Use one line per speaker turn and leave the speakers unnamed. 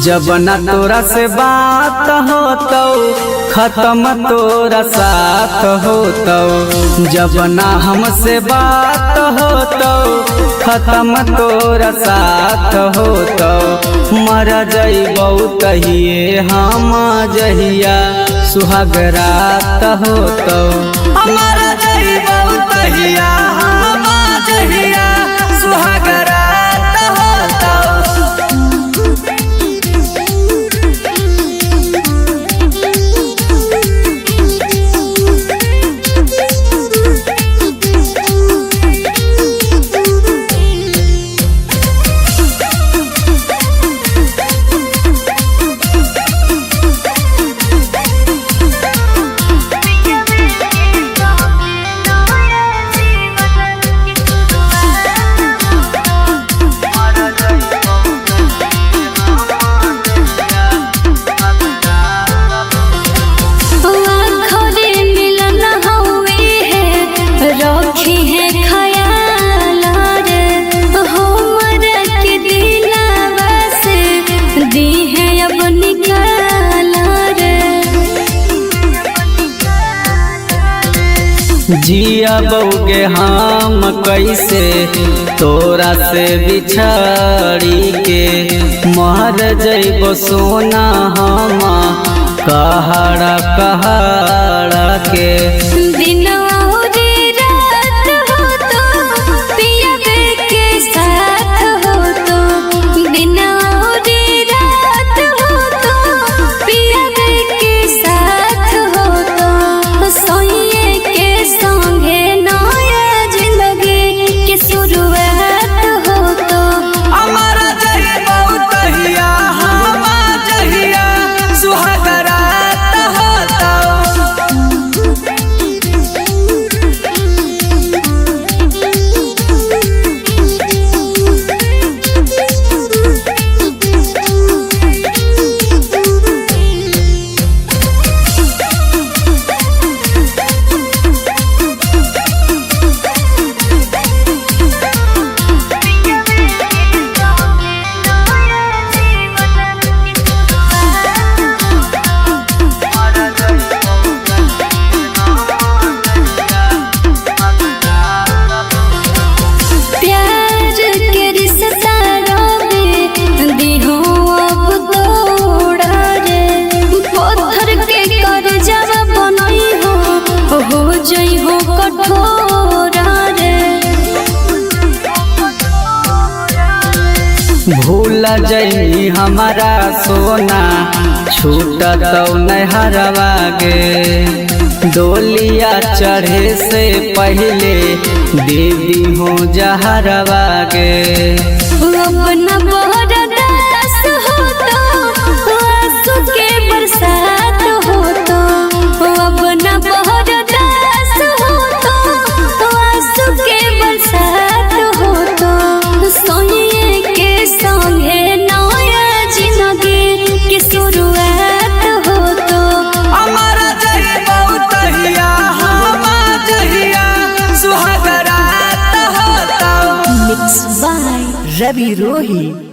जब न तोरा से बात हो तो खत्म तोरा साथ हो तो, जब न हमसे बात हो तो खत्म तोरा साथ हो तो, मर जइबौ तहिए हम जहिया सुहाग रात हो तो, मर जइबौ तहिया हम जहिया सुहाग रात हो तो। जिया बउगे हम कैसे तोरा से बिछड़ी के, मर जइबो सोना हम कहड़ा कहड़ा के। भूल जई हमारा सोना छूटत नहरवा गे, डोलिया चढ़े से पहले दीदी हो जहरवा गे।
अपना बरदास हो तो आंसू के बरसात हो तो, अपना बरदास हो तो आंसू के बरसात हो तो, सोनिए के संगे नया जिंदगी की शुरुआत हो तो,
अमर जइबौ तहिया हम जहिया सुहाग रात हो तो।
मिक्स बाय रवि रोही।